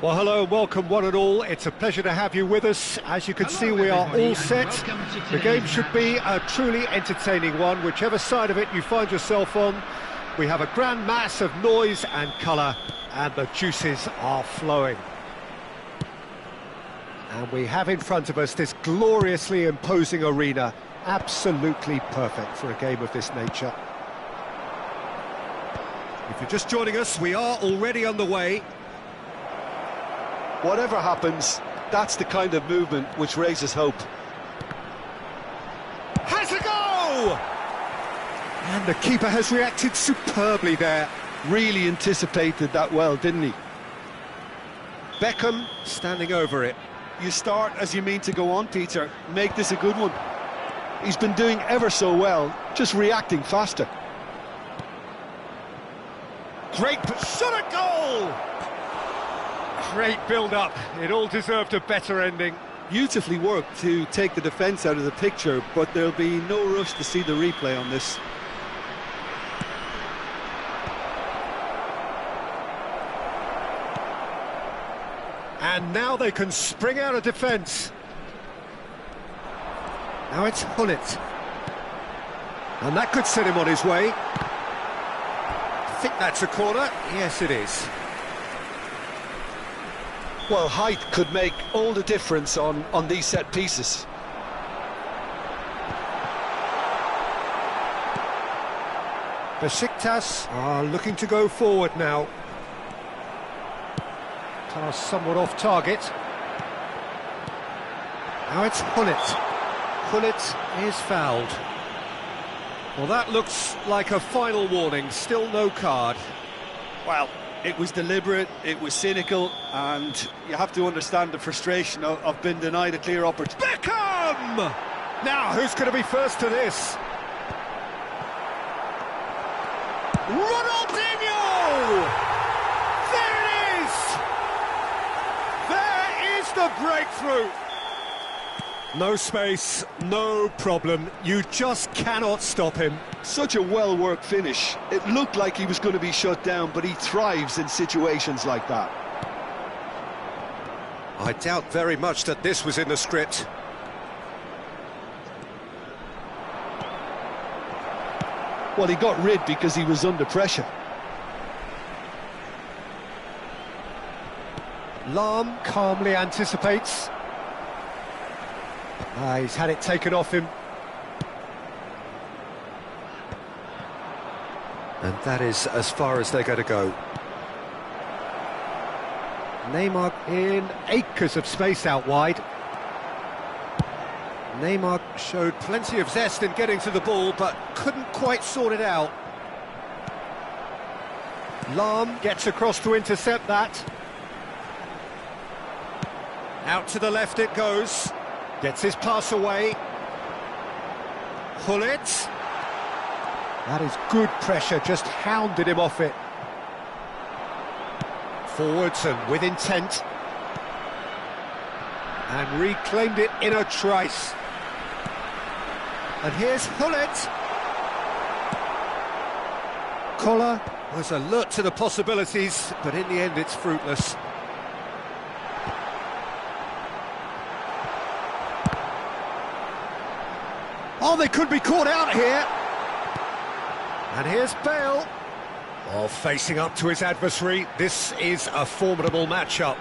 Well, hello and welcome one and all. It's a pleasure to have you with us. As you can see, we are all set. The game should be a truly entertaining one, whichever side of it you find yourself on. We have a grand mass of noise and colour, and the juices are flowing. And we have in front of us this gloriously imposing arena, absolutely perfect for a game of this nature. If you're just joining us, we are already underway. Whatever happens, that's the kind of movement which raises hope. Has a go! And the keeper has reacted superbly there. Really anticipated that well, didn't he? Beckham standing over it. You start as you mean to go on, Peter. Make this a good one. He's been doing ever so well, just reacting faster. Great shot at goal! Great build-up. It all deserved a better ending. Beautifully worked to take the defence out of the picture, but there'll be no rush to see the replay on this. And now they can spring out of defence. Now it's Hullet. And that could set him on his way. I think that's a corner. Yes, it is. Well, height could make all the difference on these set pieces. Besiktas are looking to go forward now. Pass somewhat off target. Now it's Hullet. Hullet is fouled. Well, that looks like a final warning. Still no card. Well, it was deliberate, it was cynical, and you have to understand the frustration of being denied a clear opportunity. Beckham! Now, who's going to be first to this? Ronaldinho! There it is! There is the breakthrough! No space, no problem. You just cannot stop him. Such a well-worked finish. It looked like he was going to be shut down, but he thrives in situations like that. I doubt very much that this was in the script. Well, he got rid because he was under pressure. Lahm calmly anticipates. He's had it taken off him. And that is as far as they're going to go. Neymar in acres of space out wide. Neymar showed plenty of zest in getting to the ball, but couldn't quite sort it out. Lahm gets across to intercept that. Out to the left it goes. Gets his pass away. Hullet. That is good pressure, just hounded him off it. Forwards and with intent. And reclaimed it in a trice. And here's Hullet. Koller was alert to the possibilities, but in the end it's fruitless. Oh, they could be caught out here. And here's Bale. Oh, facing up to his adversary. This is a formidable matchup.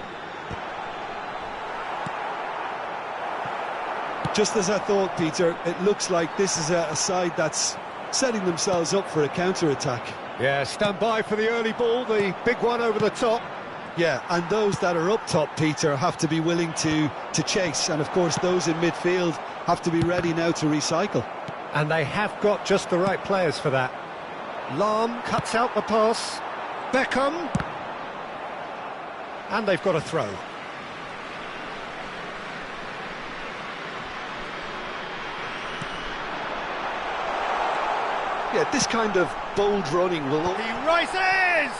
Just as I thought, Peter, it looks like this is a side that's setting themselves up for a counter-attack. Yeah, stand by for the early ball, the big one over the top. Yeah, and those that are up top, Peter, have to be willing to chase. And, of course, those in midfield have to be ready now to recycle. And they have got just the right players for that. Lahm cuts out the pass. Beckham. And they've got a throw. Yeah, this kind of bold running will... He rises!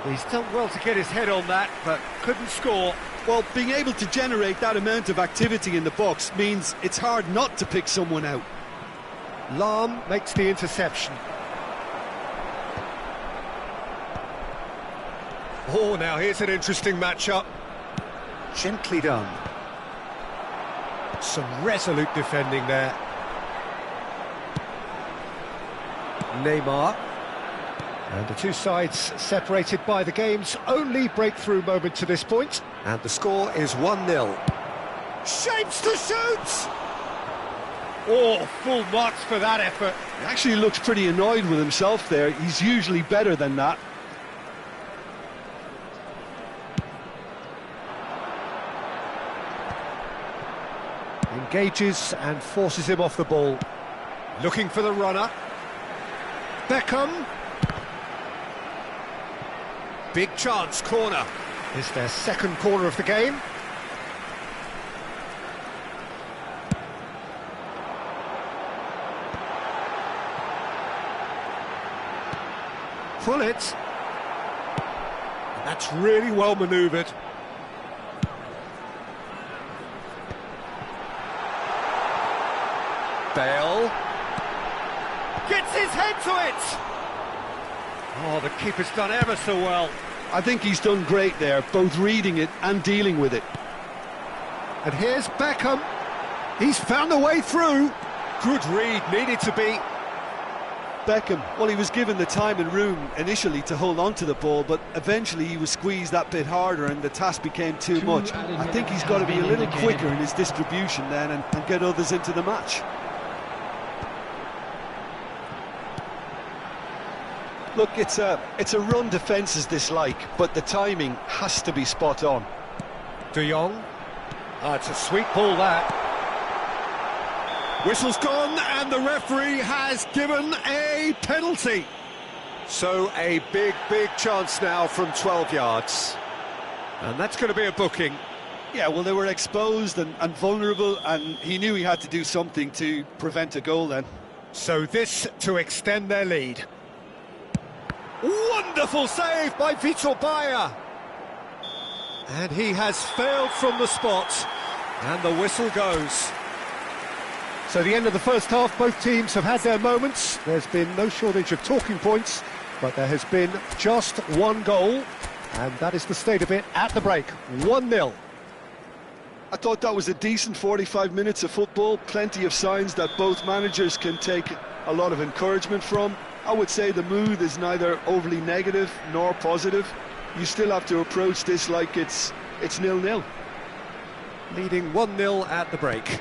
He's done well to get his head on that, but couldn't score. Well, being able to generate that amount of activity in the box means it's hard not to pick someone out. Lahm makes the interception. Oh, now here's an interesting matchup. Gently done. Some resolute defending there. Neymar. And the two sides separated by the game's only breakthrough moment to this point. And the score is 1-0. Shapes to shoot! Oh, full marks for that effort. He actually looks pretty annoyed with himself there. He's usually better than that. Engages and forces him off the ball. Looking for the runner. Beckham. Big chance, corner. Is their second corner of the game. Hullet. That's really well manoeuvred. Bale. Gets his head to it! Oh, the keeper's done ever so well. I think he's done great there, both reading it and dealing with it. And here's Beckham. He's found a way through. Good read, needed to be. Beckham, well, he was given the time and room initially to hold on to the ball, but eventually he was squeezed that bit harder and the task became too much. I think he's got to be a little quicker in his distribution then and get others into the match. Look, it's a run defence's dislike, but the timing has to be spot on. De Jong. It's a sweet ball, that. Whistle's gone, and the referee has given a penalty. So a big chance now from 12 yards. And that's going to be a booking. Yeah, well, they were exposed and vulnerable, and he knew he had to do something to prevent a goal then. So this to extend their lead. Wonderful save by V4.5.0. And he has failed from the spot, and the whistle goes. So the end of the first half, both teams have had their moments. There's been no shortage of talking points, but there has been just one goal, and that is the state of it at the break, 1-0. I thought that was a decent 45 minutes of football, plenty of signs that both managers can take a lot of encouragement from. I would say the mood is neither overly negative nor positive. You still have to approach this like it's 0-0. Leading 1-0 at the break.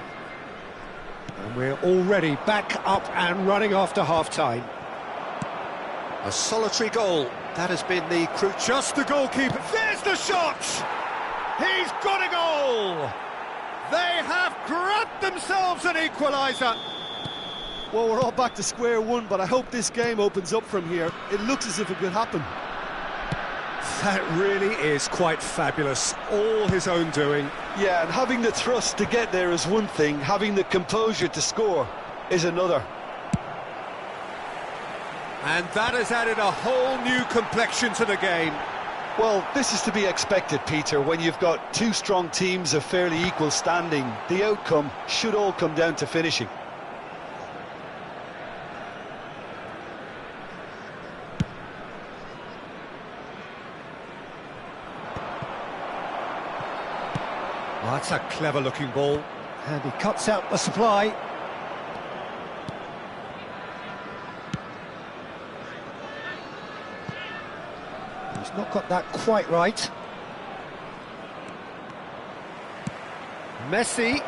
And we're already back up and running after half-time. A solitary goal. That has been the crew. Just the goalkeeper. There's the shot! He's got a goal! They have grabbed themselves an equaliser. Well, we're all back to square one, but I hope this game opens up from here. It looks as if it could happen. That really is quite fabulous. All his own doing. Yeah, and having the thrust to get there is one thing, having the composure to score is another. And that has added a whole new complexion to the game. Well, this is to be expected, Peter, when you've got two strong teams of fairly equal standing. The outcome should all come down to finishing. Oh, that's a clever-looking ball. And he cuts out the supply. He's not got that quite right. Messi.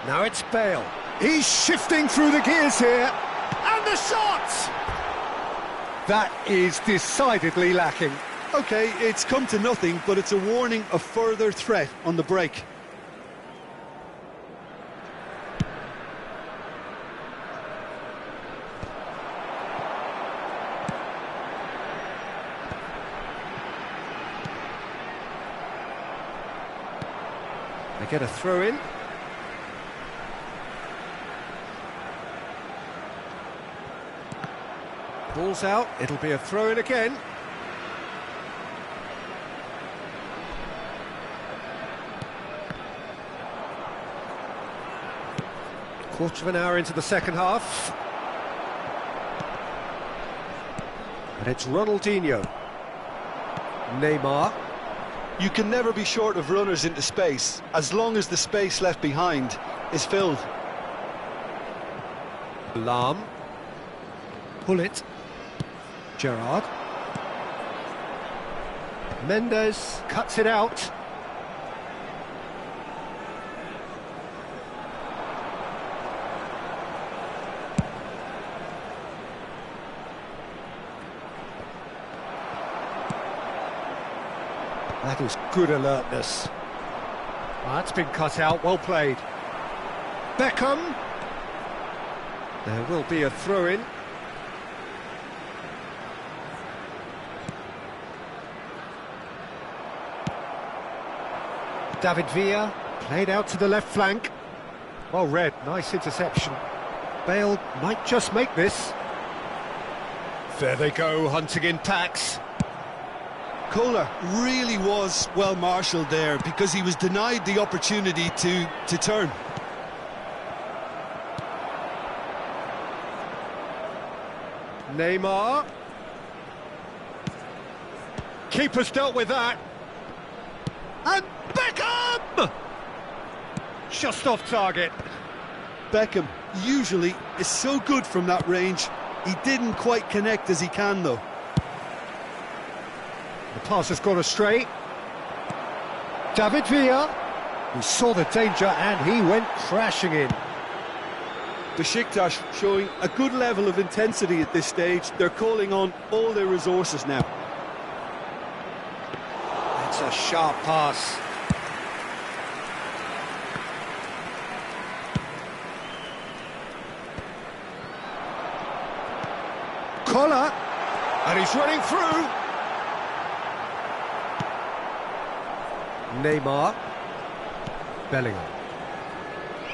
Now it's Bale. He's shifting through the gears here. And the shot! That is decidedly lacking. OK, it's come to nothing, but it's a warning of further threat on the break. They get a throw in. Ball's out, it'll be a throw in again. Quarter of an hour into the second half. And it's Ronaldinho. Neymar. You can never be short of runners into space, as long as the space left behind is filled. Lahm. Pull it. Gerrard. Mendes cuts it out. That is good alertness. That's been cut out, well played. Beckham. There will be a throw-in. David Villa, played out to the left flank. Well read, nice interception. Bale might just make this. There they go, hunting in packs. Kohler really was well marshalled there because he was denied the opportunity to turn. Neymar. Keeper's dealt with that. And Beckham! Just off target. Beckham usually is so good from that range. He didn't quite connect as he can, though. The pass has gone astray. David Villa, he saw the danger and he went crashing in. Besiktas showing a good level of intensity at this stage. They're calling on all their resources now. It's a sharp pass. Collar, and he's running through. Neymar. Bellingham.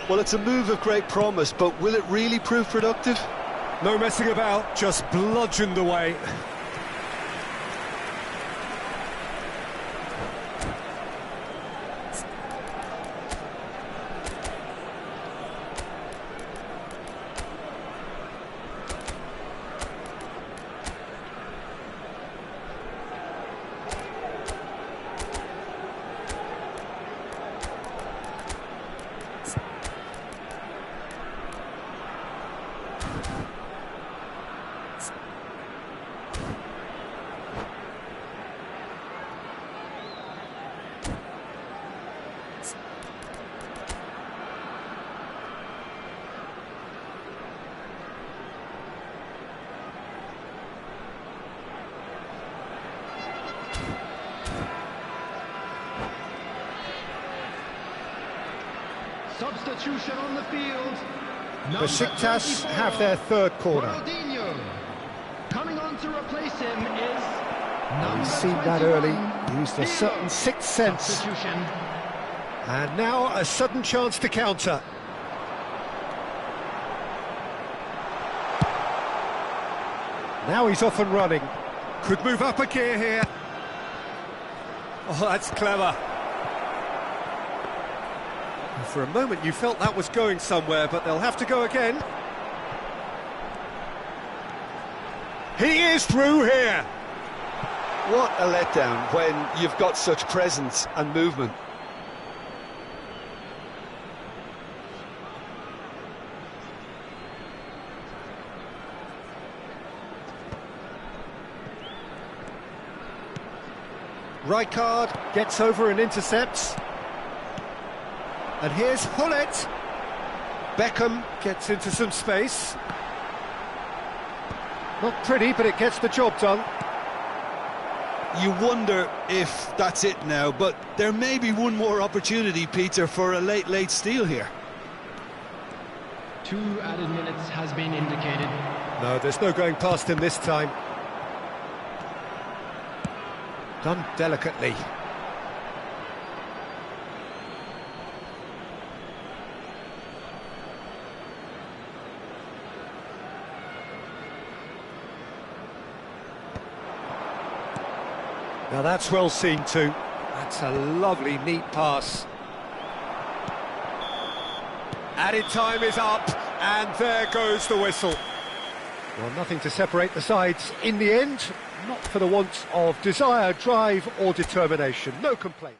Well, it's a move of great promise, but will it really prove productive? No messing about, just bludgeoned away. Substitution on the field. Besiktas have their third corner. Ronaldinho. Coming on to replace him is We've seen that early, used a certain sixth sense. substitution. And now a sudden chance to counter. Now he's off and running. Could move up a gear here. Oh, that's clever. For a moment you felt that was going somewhere, but they'll have to go again. He is through here. What a letdown when you've got such presence and movement. Rijkaard gets over and intercepts. And here's Hullet. Beckham gets into some space. Not pretty, but it gets the job done. You wonder if that's it now, but there may be one more opportunity, Peter, for a late steal here. 2 added minutes has been indicated. No, there's no going past him this time. Done delicately. Now that's well seen too. That's a lovely, neat pass. Added time is up, and there goes the whistle. Well, nothing to separate the sides in the end, not for the want of desire, drive or determination. No complaints.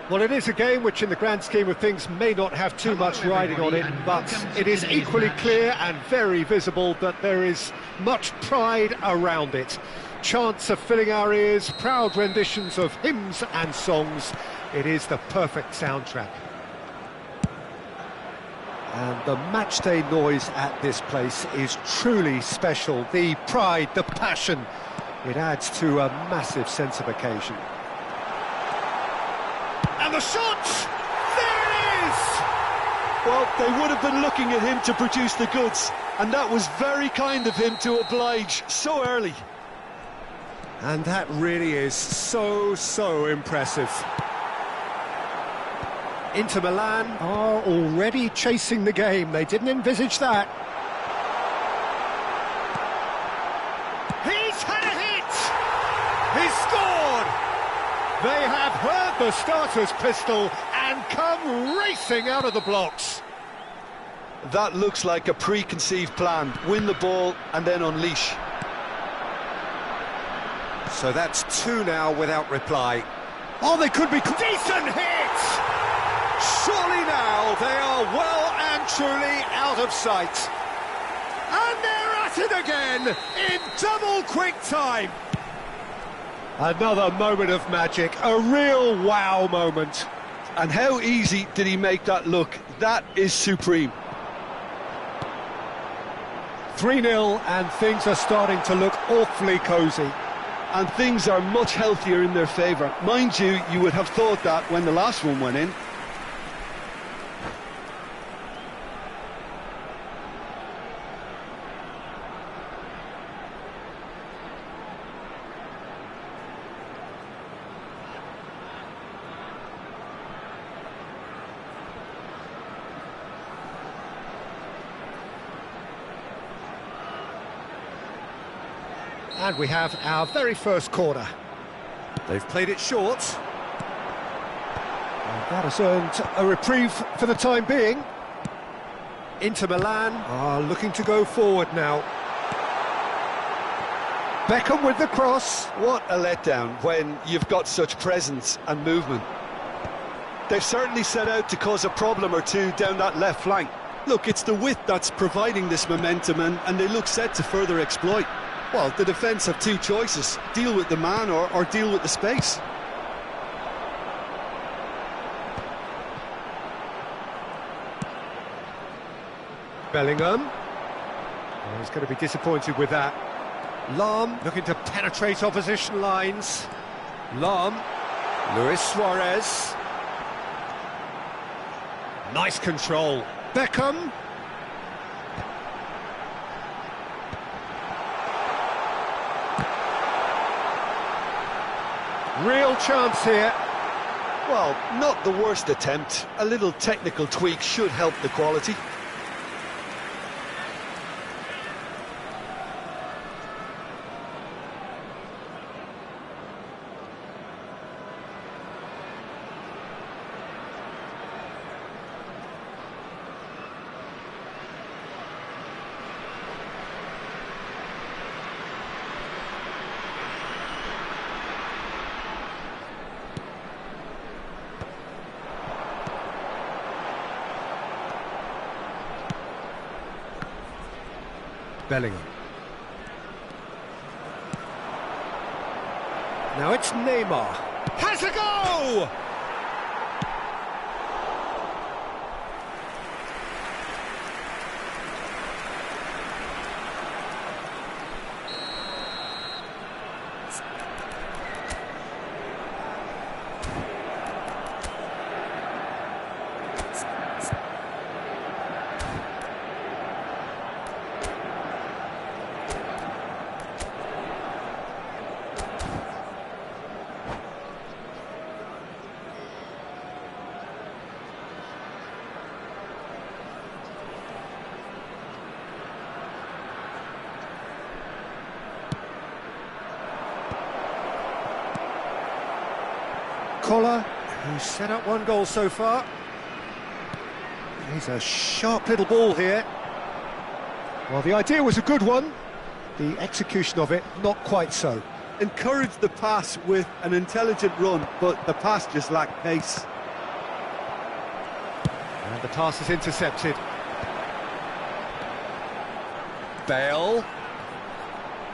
Well, it is a game which, in the grand scheme of things, may not have too much riding on it, but it is equally clear and very visible that there is much pride around it. Chants are filling our ears, proud renditions of hymns and songs. It is the perfect soundtrack. And the matchday noise at this place is truly special. The pride, the passion, it adds to a massive sense of occasion. And the shot! There it is! Well, they would have been looking at him to produce the goods, and that was very kind of him to oblige so early. And that really is so impressive. Inter Milan are already chasing the game. They didn't envisage that. He's had a hit! He's scored! They have heard the starter's pistol and come racing out of the blocks. That looks like a preconceived plan. Win the ball and then unleash. So that's two now without reply. Oh, they could be... Decent hit! Surely now they are well and truly out of sight. And they're at it again in double quick time. Another moment of magic, a real wow moment. And how easy did he make that look? That is supreme. 3-0 and things are starting to look awfully cosy. And things are much healthier in their favour. Mind you, you would have thought that when the last one went in. And we have our very first corner. They've played it short. And that has earned a reprieve for the time being. Inter Milan are looking to go forward now. Beckham with the cross. What a letdown when you've got such presence and movement. They've certainly set out to cause a problem or two down that left flank. Look, it's the width that's providing this momentum, and they look set to further exploit. Well, the defence have two choices: deal with the man or deal with the space. Bellingham. Oh, he's going to be disappointed with that. Lahm looking to penetrate opposition lines. Lahm. Luis Suarez. Nice control. Beckham. Real chance here. Well, not the worst attempt. A little technical tweak should help the quality. Bellingham. Now it's Neymar. Has a go! Collar, who's set up one goal so far. He's a sharp little ball here. Well, the idea was a good one. The execution of it, not quite so. Encouraged the pass with an intelligent run, but the pass just lacked pace. And the pass is intercepted. Bale.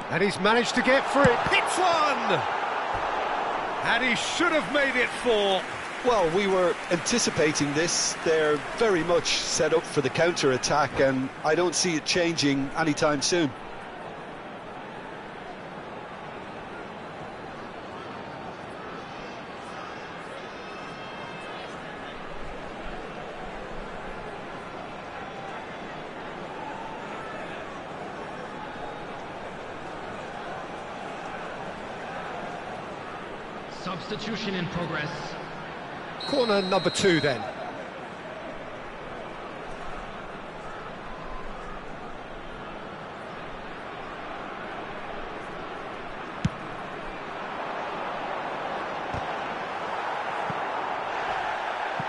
And he's managed to get free. Hits one! And he should have made it 4. Well, we were anticipating this. They're very much set up for the counter-attack, and I don't see it changing anytime soon. Substitution in progress. Corner number 2 then.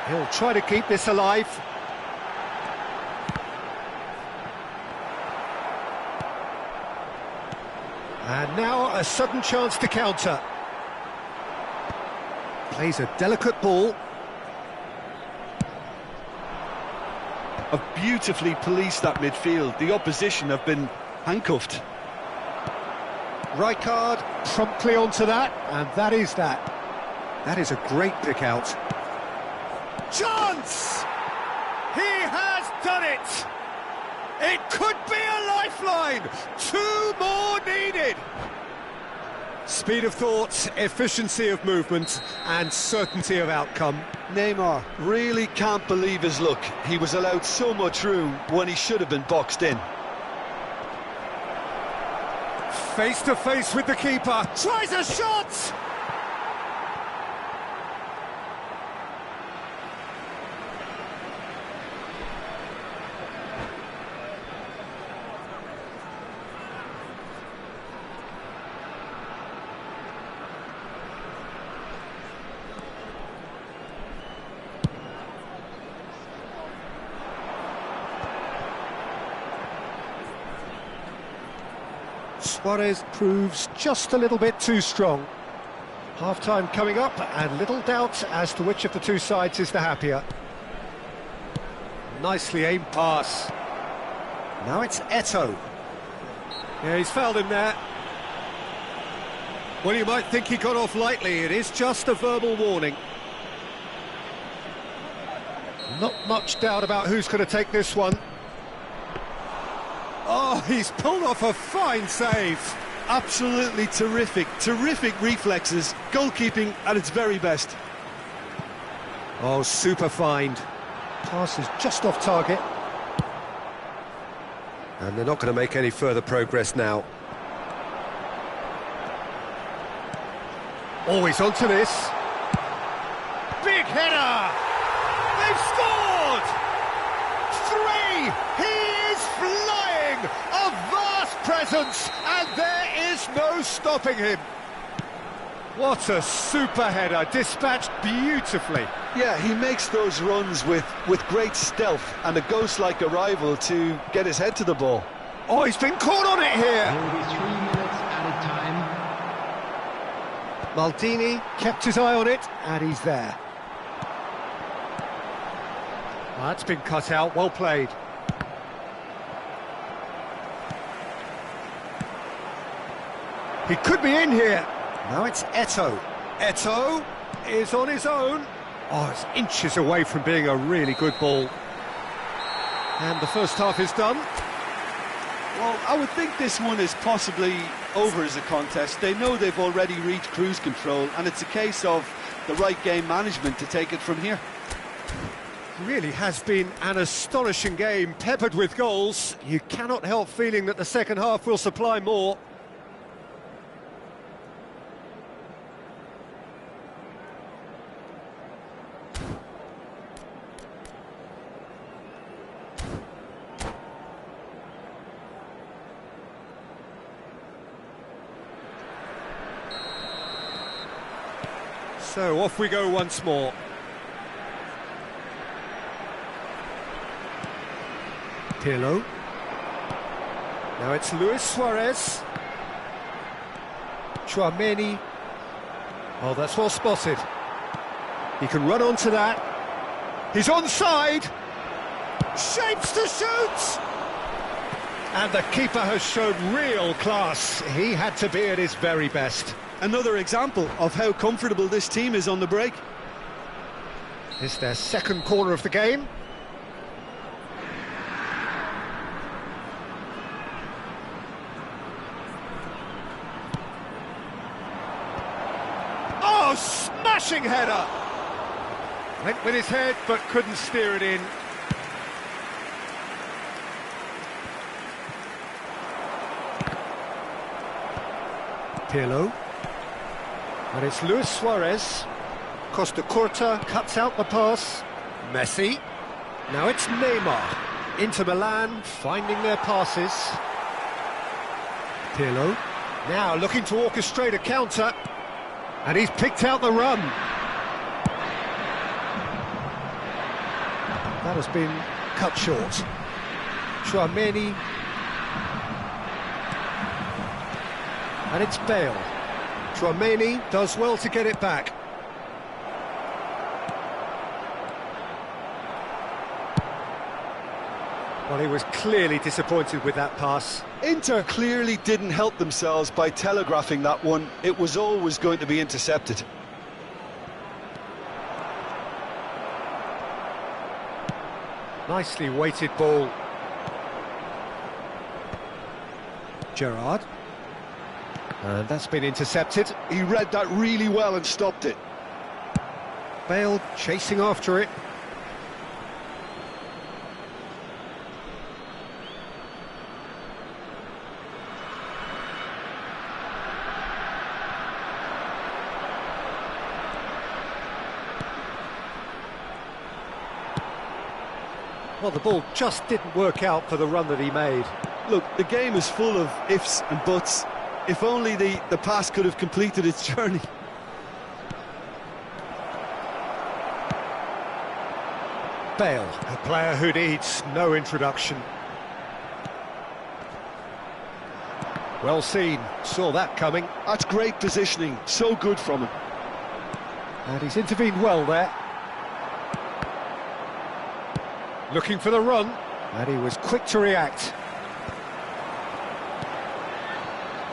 He'll try to keep this alive. And now a sudden chance to counter. Plays a delicate ball. Have beautifully policed that midfield. The opposition have been handcuffed. Rijkaard promptly onto that, and that is that. That is a great pick out. Chance! He has done it! It could be a lifeline! 2 more needed! Speed of thought, efficiency of movement, and certainty of outcome. Neymar really can't believe his luck. He was allowed so much room when he should have been boxed in. Face to face with the keeper, tries a shot! Suarez proves just a little bit too strong. Half-time coming up, and little doubt as to which of the two sides is the happier. Nicely aimed pass. Now it's Eto'o. Yeah, he's fouled him there. Well, you might think he got off lightly. It is just a verbal warning. Not much doubt about who's going to take this one. Oh, he's pulled off a fine save. Absolutely terrific reflexes, goalkeeping at its very best. Oh, super find. Pass is just off target. And they're not going to make any further progress now. Always onto this. Big header! They've scored! 3! He is flying! A vast presence, and there is no stopping him. What a super header, dispatched beautifully. Yeah, he makes those runs with great stealth and a ghost-like arrival to get his head to the ball. Oh, he's been caught on it here. There will be 3 minutes added time. Maldini kept his eye on it, and he's there. That's been cut out, well played. He could be in here. Now it's Eto'o. Eto'o is on his own. Oh, it's inches away from being a really good ball. And the first half is done. Well, I would think this one is possibly over as a contest. They know they've already reached cruise control, and it's a case of the right game management to take it from here. Really has been an astonishing game, peppered with goals. You cannot help feeling that the second half will supply more. So off we go once more. Pirlo. Now it's Luis Suarez. Tchouaméni. Oh, that's well spotted. He can run onto that. He's onside. Shapes to shoot! And the keeper has shown real class. He had to be at his very best. Another example of how comfortable this team is on the break. It's their second corner of the game. Oh, smashing header! Went with his head, but couldn't steer it in. Pirlo. And it's Luis Suarez. Costa Curta cuts out the pass. Messi. Now it's Neymar. Inter Milan finding their passes. Pirlo. Now looking to orchestrate a counter. And he's picked out the run. That has been cut short. Chouameni. And it's Bale. Chouameni does well to get it back. Well, he was clearly disappointed with that pass. Inter clearly didn't help themselves by telegraphing that one. It was always going to be intercepted. Nicely weighted ball. Gerrard. And that's been intercepted. He read that really well and stopped it. Bale chasing after it. Well, the ball just didn't work out for the run that he made. Look, the game is full of ifs and buts. If only the pass could have completed its journey. Bale, a player who needs no introduction. Well seen, saw that coming. That's great positioning, so good from him. And he's intervened well there. Looking for the run, and he was quick to react.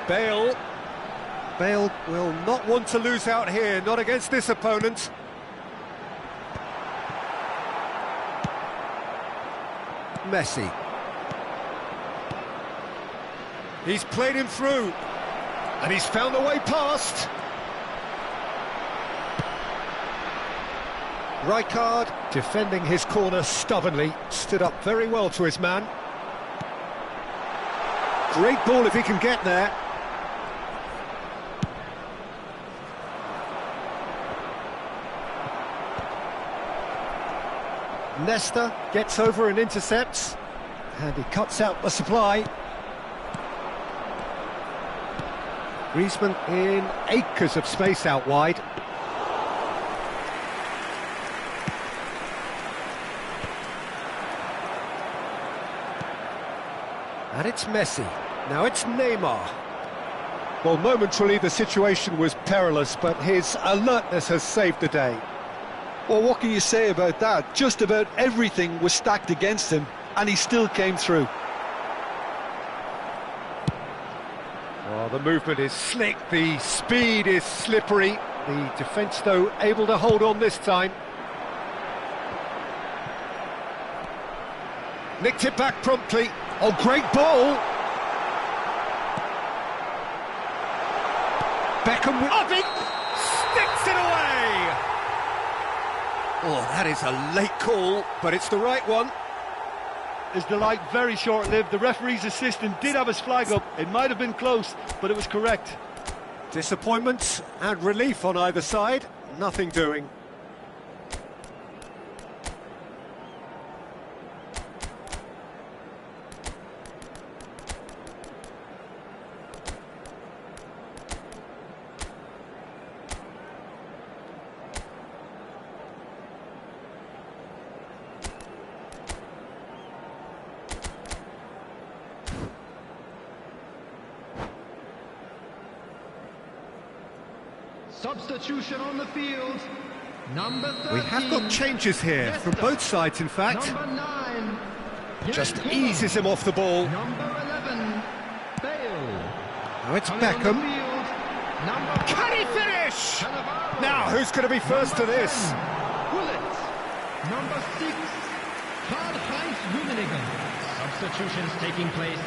Bale will not want to lose out here, not against this opponent. Messi. He's played him through, and he's found a way past. Rijkaard, defending his corner stubbornly, stood up very well to his man. Great ball if he can get there. Nesta gets over and intercepts, and he cuts out the supply. Griezmann in acres of space out wide. And it's Messi. Now it's Neymar. Well, momentarily the situation was perilous, but his alertness has saved the day. Well, what can you say about that? Just about everything was stacked against him, and he still came through. Well, the movement is slick, the speed is slippery. The defence, though, able to hold on this time. Nicked it back promptly. Oh, great ball! Beckham with... Oh, sticks it away! Oh, that is a late call, but it's the right one. Is the light very short-lived? The referee's assistant did have his flag up. It might have been close, but it was correct. Disappointment and relief on either side. Nothing doing. Substitution on the field. Number 13. We have got changes here from both sides, in fact. Number 9. Just eases him off the ball. Number 11, Bale. Now it's Coming on the Beckham. field, number Can he 5, finish? Cannavaro. Now, who's going to be first to Number this? 10, Bullet. Number 6, Karl-Heinz Rummenigge. Substitutions taking place.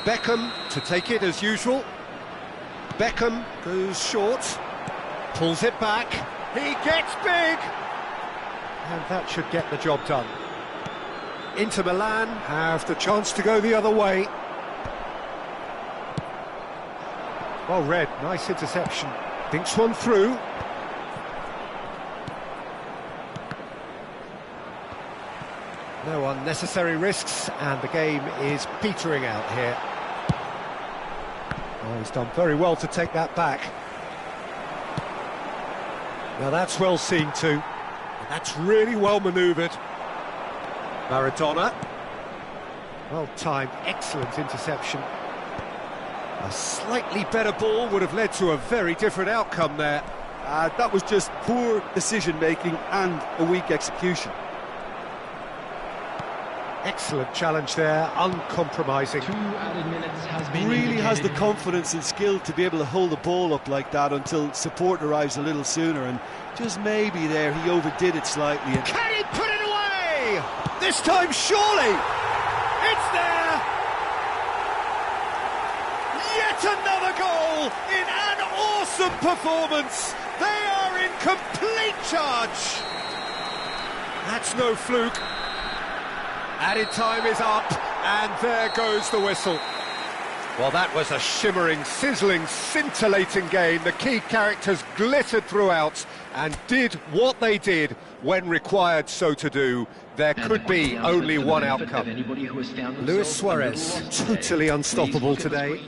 Beckham to take it as usual. Beckham goes short, pulls it back. He gets big, and that should get the job done. Inter Milan have the chance to go the other way. Well read, nice interception. Thinks one through. No unnecessary risks, and the game is petering out here. Oh, he's done very well to take that back. Now that's well seen too. And that's really well manoeuvred. Maradona. Well timed, excellent interception. A slightly better ball would have led to a very different outcome there. That was just poor decision-making and a weak execution. Excellent challenge there, uncompromising. 2 added minutes has been Really has the indicated. confidence and skill to be able to hold the ball up like that until support arrives a little sooner, and just maybe there he overdid it slightly. And Can he put it away? This time surely! It's there! Yet another goal in an awesome performance! They are in complete charge! That's no fluke. Added time is up, and there goes the whistle. Well, that was a shimmering, sizzling, scintillating game. The key characters glittered throughout and did what they did when required so to do. There could be only one outcome. Luis Suarez, totally unstoppable today.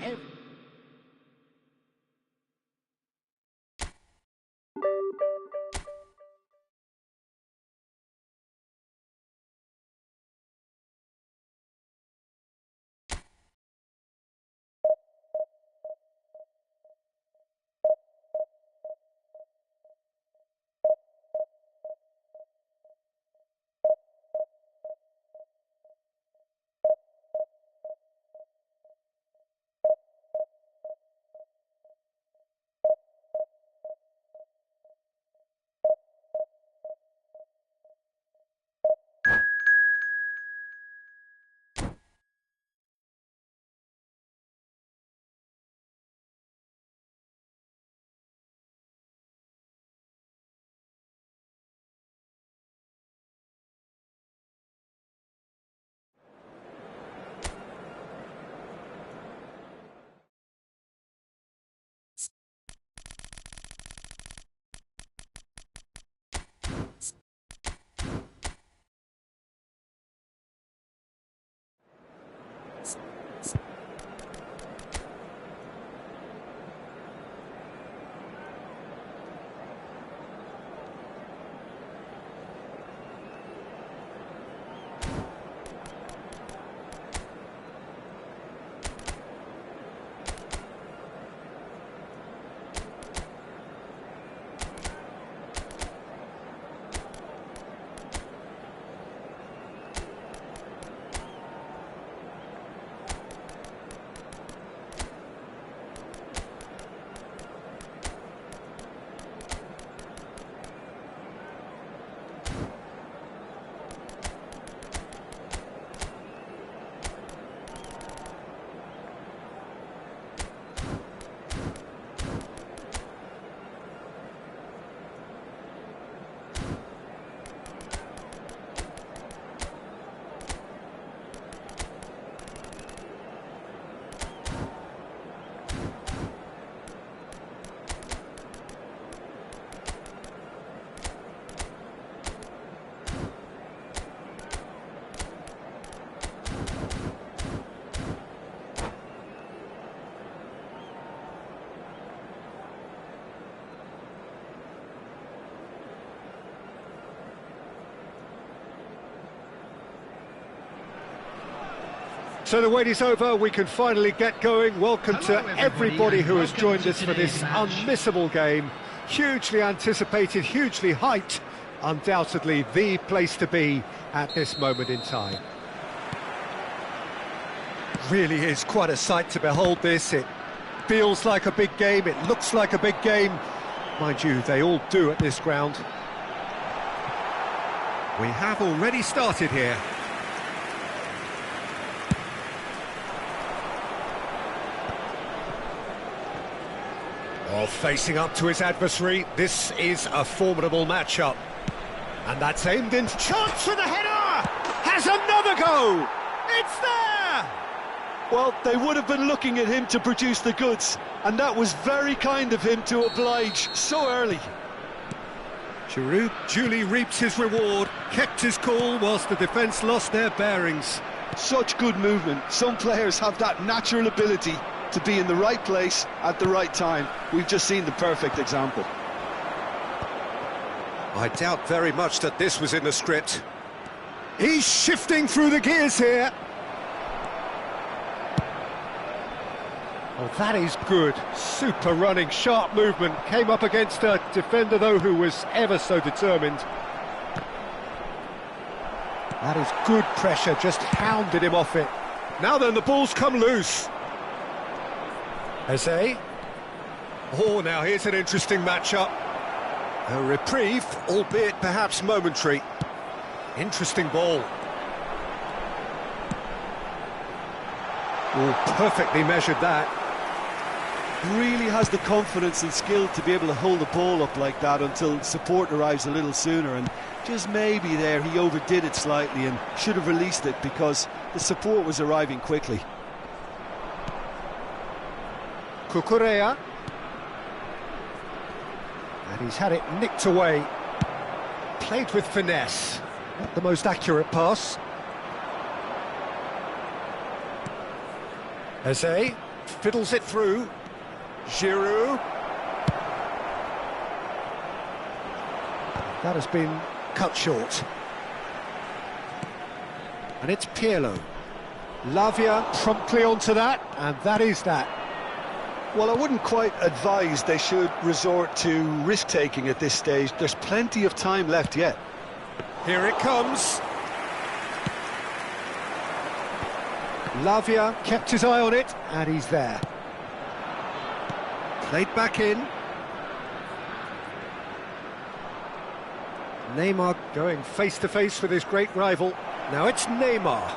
So the wait is over, we can finally get going. Welcome to everybody who has joined us for this unmissable game. Hugely anticipated, hugely hyped, undoubtedly the place to be at this moment in time. Really is quite a sight to behold this. It feels like a big game, it looks like a big game. Mind you, they all do at this ground. We have already started here. Well, facing up to his adversary, this is a formidable matchup. And that's aimed in. Chance for the header! Has another go! It's there! Well, they would have been looking at him to produce the goods, and that was very kind of him to oblige so early. Giroud duly reaps his reward, kept his cool whilst the defence lost their bearings. Such good movement. Some players have that natural ability to be in the right place at the right time. We've just seen the perfect example. I doubt very much that this was in the script. He's shifting through the gears here. Oh, that is good. Super running, sharp movement. Came up against a defender, though, who was ever so determined. That is good pressure, just hounded him off it. Now then, the ball's come loose. Eze. Oh, now here's an interesting matchup. A reprieve, albeit perhaps momentary. Interesting ball. Oh, perfectly measured that. Really has the confidence and skill to be able to hold the ball up like that until support arrives a little sooner, and just maybe there he overdid it slightly and should have released it because the support was arriving quickly. Cucurella. And he's had it nicked away. Played with finesse. Not the most accurate pass. Eze fiddles it through. Giroud. That has been cut short. And it's Pirlo. Lavia promptly onto that, and that is that. Well, I wouldn't quite advise they should resort to risk-taking at this stage. There's plenty of time left yet. Here it comes. Lavia kept his eye on it, and he's there. Played back in. Neymar going face-to-face with his great rival. Now it's Neymar.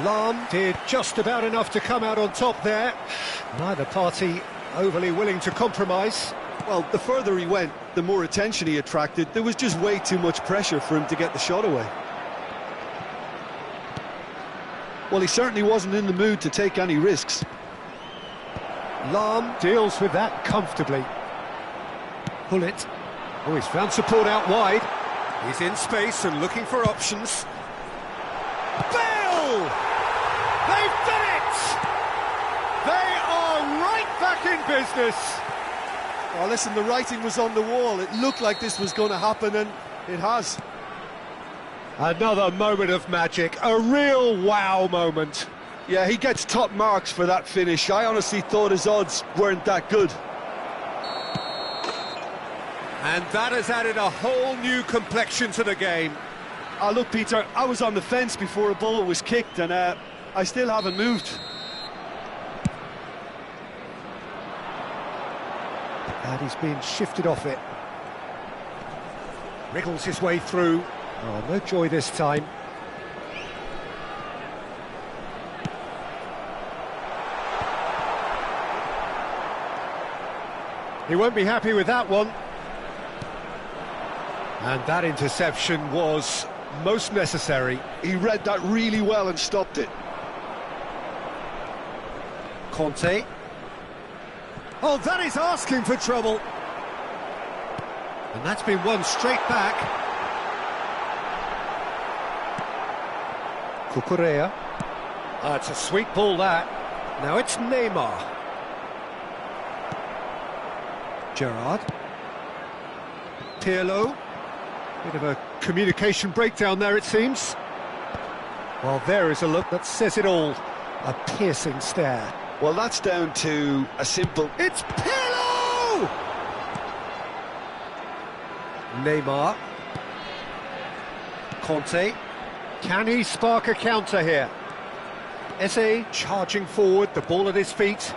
Lahm did just about enough to come out on top there. Neither party overly willing to compromise. Well, the further he went, the more attention he attracted. There was just way too much pressure for him to get the shot away. Well, he certainly wasn't in the mood to take any risks. Lahm deals with that comfortably. Pull it. Oh, he's found support out wide. He's in space and looking for options. Bale! They've done it! They are right back in business. Oh, listen, the writing was on the wall. It looked like this was going to happen, and it has. Another moment of magic, a real wow moment. Yeah, he gets top marks for that finish. I honestly thought his odds weren't that good. And that has added a whole new complexion to the game. Look, Peter, I was on the fence before a ball was kicked, and I still haven't moved. And he's been shifted off it. Wriggles his way through. Oh, no joy this time. He won't be happy with that one. And that interception was most necessary. He read that really well and stopped it. Conte. Oh, that is asking for trouble. And that's been won straight back. Cucurella. It's a sweet ball, that. Now it's Neymar. Gerrard. Pirlo. Bit of a communication breakdown there, it seems. Well, there is a look that says it all. A piercing stare. Well, that's down to a simple... It's Pirlo! Neymar. Conte. Can he spark a counter here? Eze charging forward, the ball at his feet.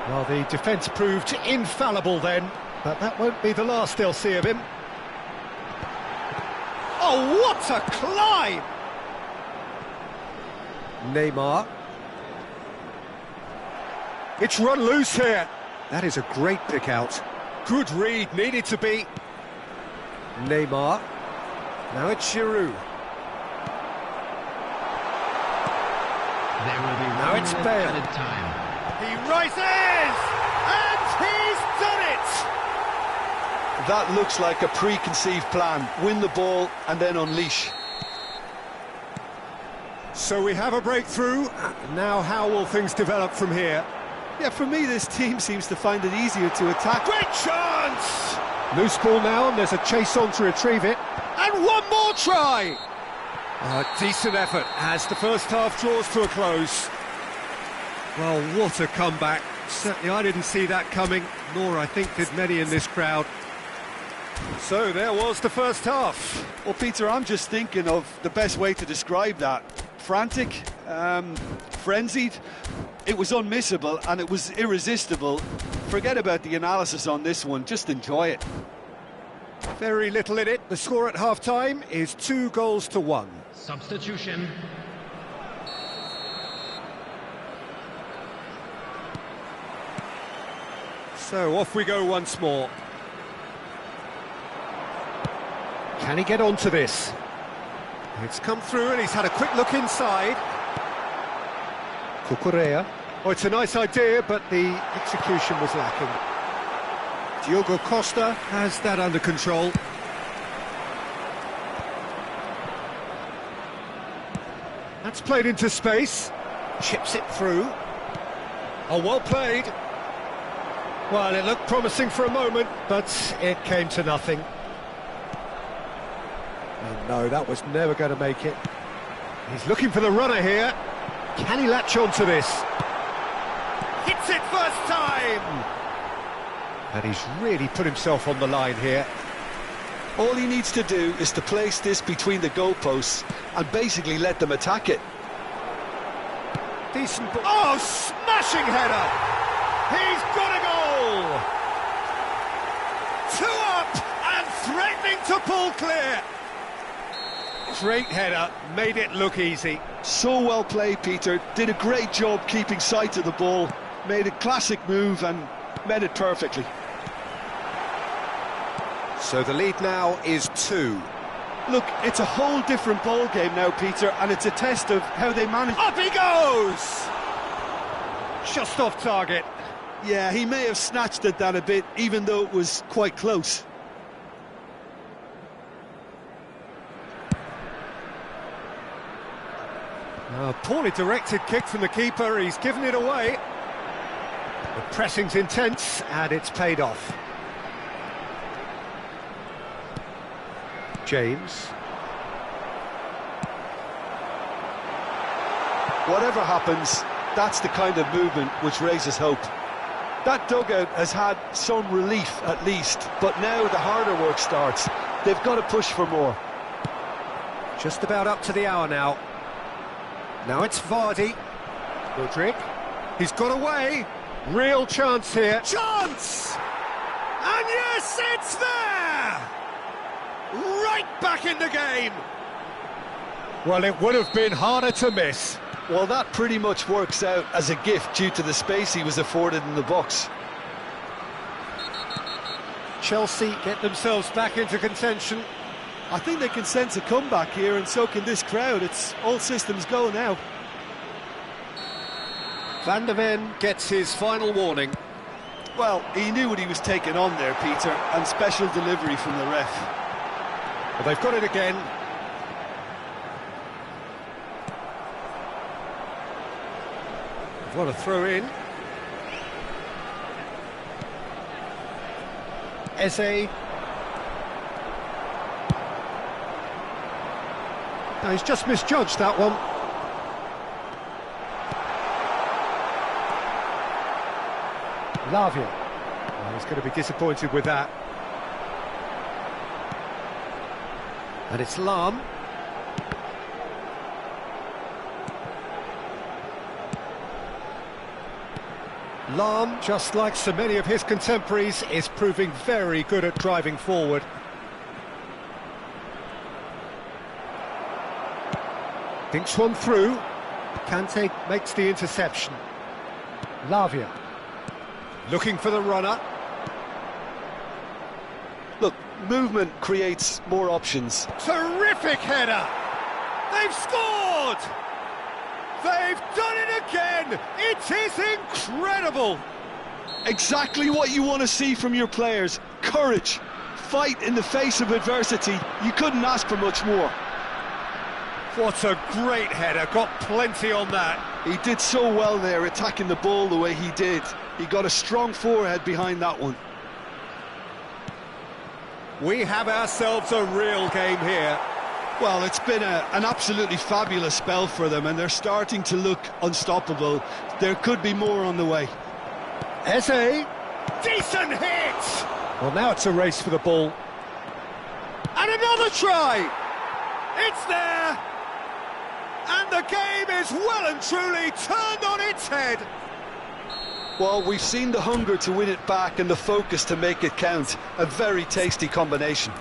Well, the defence proved infallible then, but that won't be the last they'll see of him. Oh, what a climb! Neymar. It's run loose here. That is a great pick out. Good read, needed to be. Neymar. Now it's Giroud. There will be Now it's Bale. added time. He rises! And he's done it! That looks like a preconceived plan. Win the ball and then unleash. So we have a breakthrough. Now how will things develop from here? Yeah, for me, this team seems to find it easier to attack. Great chance! Loose ball now, and there's a chase on to retrieve it. And one more try! A decent effort as the first half draws to a close. Well, what a comeback. Certainly I didn't see that coming, nor I think did many in this crowd. So there was the first half. Well, Peter, I'm just thinking of the best way to describe that. Frantic, frenzied. It was unmissable and it was irresistible. Forget about the analysis on this one, just enjoy it. Very little in it. The score at half-time is 2-1. Substitution. So off we go once more. Can he get onto this? It's come through and he's had a quick look inside. Cucurella. Oh, it's a nice idea, but the execution was lacking. Diogo Costa has that under control. That's played into space. Chips it through. Oh, well played. Well, it looked promising for a moment, but it came to nothing. And no, that was never going to make it. He's looking for the runner here. Can he latch on to this? Hits it first time! And he's really put himself on the line here. All he needs to do is to place this between the goalposts and basically let them attack it. Decent ball. Oh, smashing header! He's got a goal! 2 up and threatening to pull clear. Great header, made it look easy. So well played, Peter. Did a great job keeping sight of the ball. Made a classic move and met it perfectly. So the lead now is 2. Look, it's a whole different ball game now, Peter, and it's a test of how they manage. Up he goes! Just off target. Yeah, he may have snatched at that a bit, even though it was quite close. A poorly directed kick from the keeper, he's given it away. The pressing's intense, and it's paid off. James. Whatever happens, that's the kind of movement which raises hope. That dugout has had some relief at least, but now the harder work starts. They've got to push for more. Just about up to the hour now. Now it's Vardy. Rodrick. He's got away. Real chance here. Chance! And yes, it's there! Right back in the game. Well, it would have been harder to miss. Well, that pretty much works out as a gift due to the space he was afforded in the box. Chelsea get themselves back into contention. I think they can sense a comeback here, and so can this crowd. It's all systems go now. Van der Ven gets his final warning. Well, he knew what he was taking on there, Peter, and special delivery from the ref. Well, they've got it again. What a throw in. Eze. No, he's just misjudged that one. Lavia. Well, he's going to be disappointed with that. And it's Lam. Lam, just like so many of his contemporaries, is proving very good at driving forward. Dinks one through. Kante makes the interception. Lavia looking for the runner. Look, movement creates more options. Terrific header! They've scored! They've done it again! It is incredible! Exactly what you want to see from your players. Courage, fight in the face of adversity. You couldn't ask for much more. What a great header, got plenty on that. He did so well there, attacking the ball the way he did. He got a strong forehead behind that one. We have ourselves a real game here. Well, it's been an absolutely fabulous spell for them, and they're starting to look unstoppable. There could be more on the way. Eze, decent hit! Well, now it's a race for the ball. And another try! It's there! And the game is well and truly turned on its head. Well, we've seen the hunger to win it back and the focus to make it count. A very tasty combination.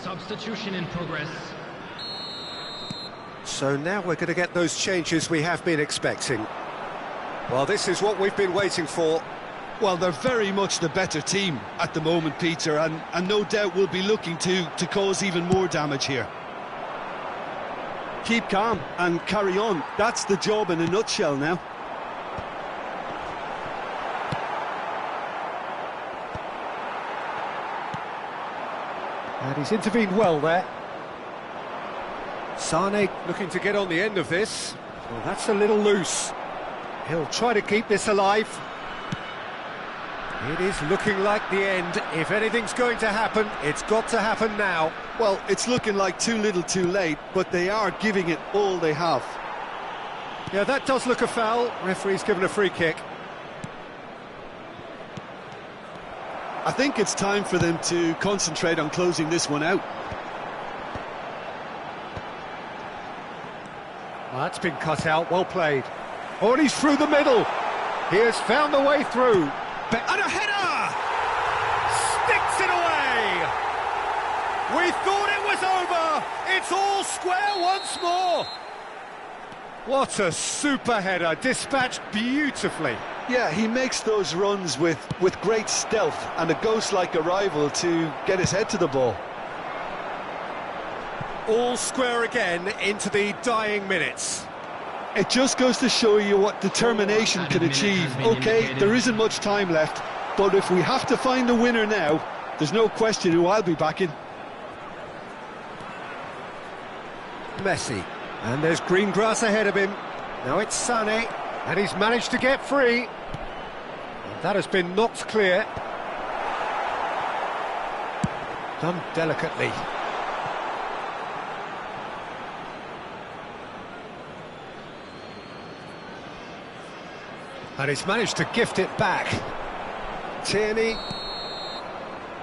Substitution in progress. So now we're going to get those changes we have been expecting. Well, this is what we've been waiting for. Well, they're very much the better team at the moment, Peter, and no doubt will be looking to cause even more damage here. Keep calm and carry on. That's the job in a nutshell now. And he's intervened well there. Sane looking to get on the end of this. Well, that's a little loose. He'll try to keep this alive. It is looking like the end. If anything's going to happen, it's got to happen now. Well, it's looking like too little too late, but they are giving it all they have. Yeah, that does look a foul. Referee's given a free kick. I think it's time for them to concentrate on closing this one out. Well, that's been cut out, well played. Oh, and he's through the middle. He has found a way through. And a header! Sticks it away! We thought it was over! It's all square once more! What a super header, dispatched beautifully. Yeah, he makes those runs with great stealth and a ghost-like arrival to get his head to the ball. All square again into the dying minutes. It just goes to show you what determination can achieve. Okay, there isn't much time left, but if we have to find the winner now, there's no question who I'll be backing. Messi, and there's green grass ahead of him. Now it's Sané, and he's managed to get free. And that has been knocked clear. Done delicately. And he's managed to gift it back. Tierney.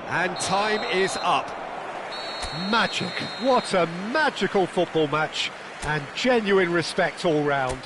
And time is up. Magic. What a magical football match. And genuine respect all round.